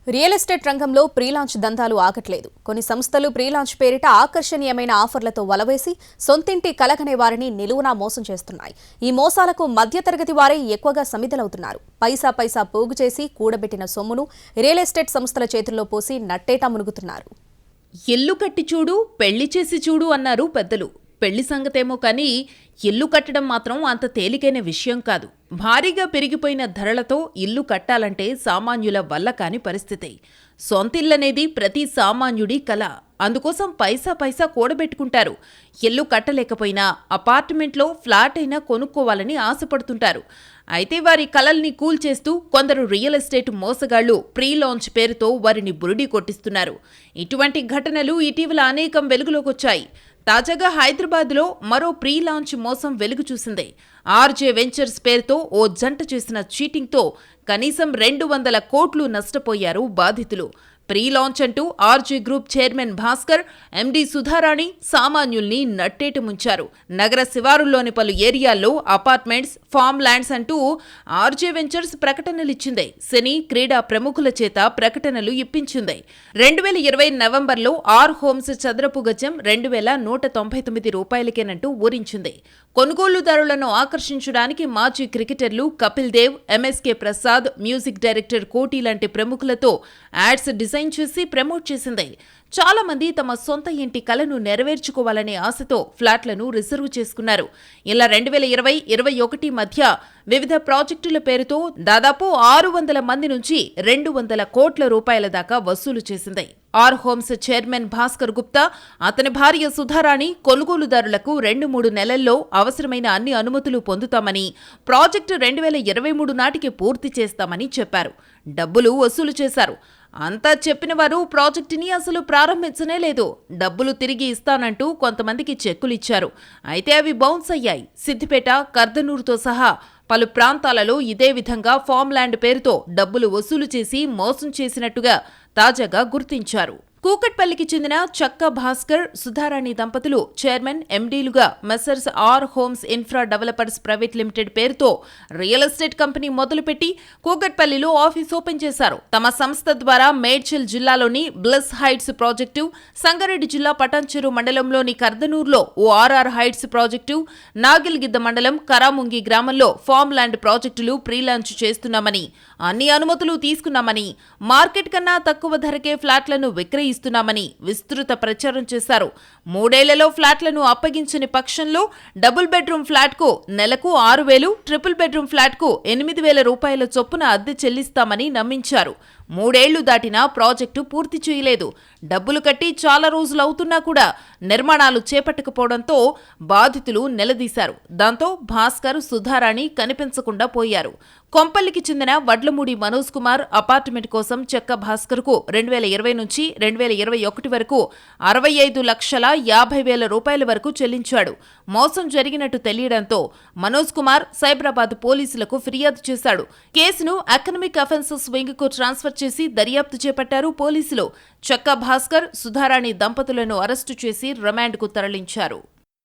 Real estate రంగంలో ప్రీలాంచ్ దందాలు ఆగట్లేదు. కొన్ని సంస్థలు ప్రీలాంచ్ పేరిట ఆకర్షణీయమైన ఆఫర్లతో వలవేసి సొంతింటి కలగనే వారిని నిలువునా మోసం చేస్తున్నాయి. ఈ మోసాలకు మధ్యతరగతి వారే ఎక్కువగా సమిధలవుతున్నారు. పైసా పైసా పోగు చేసి కూడబెట్టిన సొమ్మును రియల్ ఎస్టేట్ సంస్థల చేతుల్లో పోసి నట్టేటా మునుగుతున్నారు. ఇల్లు కట్టి చూడు, పెళ్లి చేసి చూడు అన్నారు పెద్దలు. పెళ్లి సంగతేమో కానీ ఇల్లు కట్టడం మాత్రం అంత తేలికైన విషయం కాదు. భారీగా పెరిగిపోయిన ధరలతో ఇల్లు కట్టాలంటే సామాన్యుల వల్ల కాని పరిస్థితి. సొంతిల్లనేది ప్రతి సామాన్యుడి కల. అందుకోసం పైసా పైసా కూడబెట్టుకుంటారు. ఇల్లు కట్టలేకపోయినా అపార్ట్మెంట్లో ఫ్లాట్ అయినా కొనుక్కోవాలని ఆశపడుతుంటారు. అయితే వారి కలల్ని కూల్చేస్తూ కొందరు రియల్ ఎస్టేట్ మోసగాళ్లు ప్రీ లాంచ్ పేరుతో వారిని బురిడి కొట్టిస్తున్నారు. ఇటువంటి ఘటనలు ఇటీవల అనేకం వెలుగులోకొచ్చాయి. తాజాగా హైదరాబాద్లో మరో ప్రీ లాంచ్ మోసం వెలుగు చూసింది. ఆర్జే వెంచర్స్ పేరుతో ఓ జంట చేసిన చీటింగ్తో కనీసం 200 కోట్లు నష్టపోయారు బాధితులు. ప్రీ లాంచ్ అంటూ RJ group chairman Bhaskar, MD Sudharani సామాన్యుల్ని నట్టేట ముంచారు. నగర శివారుల్లోని పలు ఏరియాల్లో అపార్ట్మెంట్స్, ఫామ్ ల్యాండ్స్ అంటూ ఆర్జే వెంచర్స్ ప్రకటనలిచ్చింది. సినీ, క్రీడా ప్రముఖుల చేత ప్రకటనలు ఇప్పించింది. 2020 నవంబర్లో ఆర్ హోమ్స్ చదరపు గజం 2199 రూపాయలకేనంటూ ఊరించింది. కొనుగోలుదారులను ఆకర్షించడానికి మాజీ క్రికెటర్లు Kapil Dev, MSK Prasad, music director Koti లాంటి ప్రముఖులతో యాడ్స్ డిజైన్ చేసి ప్రమోట్ చేసింది. చాలా మంది తమ సొంత ఇంటి కలను నెరవేర్చుకోవాలనే ఆశతో ఫ్లాట్లను రిజర్వ్ చేసుకున్నారు. ఇలా 2020-21 మధ్య వివిధ ప్రాజెక్టుల పేరుతో దాదాపు 600 మంది నుంచి 200 కోట్ల రూపాయల దాకా వసూలు చేసింది. R Homes chairman Bhaskar Gupta, అతని భార్య సుధారాణి కొనుగోలుదారులకు 2-3 నెలల్లో అవసరమైన అన్ని అనుమతులు పొందుతామని, ప్రాజెక్టు 2023 నాటికి పూర్తి చేస్తామని చెప్పారు. డబ్బులు వసూలు చేశారు. అంతా చెప్పిన వారు ప్రాజెక్టుని అసలు ప్రారంభించనే లేదు. డబ్బులు తిరిగి ఇస్తానంటూ కొంతమందికి చెక్కులిచ్చారు. అయితే అవి బౌన్స్ అయ్యాయి. సిద్దిపేట, కర్దనూరుతో సహా పలు ప్రాంతాలలో ఇదే విధంగా ఫామ్ ల్యాండ్ పేరుతో డబ్బులు వసూలు చేసి మోసం చేసినట్టుగా తాజాగా గుర్తించారు. కూకట్పల్లికి చెందిన చక్క భాస్కర్, సుధారాణి దంపతులు చైర్మన్, ఎండీలుగా messrs R homes infra developers private limited పేరుతో రియల్ ఎస్టేట్ కంపెనీ మొదలుపెట్టి కూకట్పల్లిలో ఆఫీస్ ఓపెన్ చేశారు. తమ సంస్థ ద్వారా మేడ్చల్ జిల్లాలోని బ్లెస్ హైట్స్ ప్రాజెక్టు, సంగారెడ్డి జిల్లా పటాన్చెరు మండలంలోని కర్దనూరులో ఓఆర్ఆర్ హైట్స్ ప్రాజెక్టు, నాగిల్గిద్ద మండలం కరాముంగి గ్రామంలో ఫామ్ ల్యాండ్ ప్రాజెక్టులు ప్రీలాంచ్ చేస్తున్నామని, అన్ని అనుమతులు తీసుకున్నామని, మార్కెట్ కన్నా తక్కువ ధరకే ఫ్లాట్లను విక్రయిస్తున్నామని విస్తృత ప్రచారం చేశారు. 3 ఏళ్లలో ఫ్లాట్లను అప్పగించని పక్షంలో డబుల్ బెడ్రూమ్ ఫ్లాట్కు నెలకు 6,000, ట్రిపుల్ బెడ్రూమ్ ఫ్లాట్కు 8,000 రూపాయల చొప్పున అద్దె చెల్లిస్తామని నమ్మించారు. 3 ఏళ్లు దాటినా ప్రాజెక్టు పూర్తి చేయలేదు. డబ్బులు కట్టి చాలా రోజులవుతున్నా కూడా నిర్మాణాలు చేపట్టకపోవడంతో బాధితులు నిలదీశారు. దాంతో భాస్కర్, సుధారాణి కనిపించకుండా పోయారు. కొంపల్లికి చెందిన వడ్లమూడి మనోజ్ కుమార్ అపార్ట్మెంట్ కోసం చెక్క భాస్కర్కు 2020 నుంచి 2021 వరకు 65,50,000 రూపాయల వరకు చెల్లించాడు. మోసం జరిగినట్టు తెలియడంతో మనోజ్ కుమార్ సైబరాబాద్ పోలీసులకు ఫిర్యాదు చేశాడు. కేసును ఎకనామిక్ అఫెన్సెస్ వింగ్కు ట్రాన్స్ఫర్ చేసి దర్యాప్తు చేపట్టారు పోలీసులు. చక్క భాస్కర్, సుధారాణి దంపతులను అరెస్టు చేసి రిమాండ్కు తరలించారు.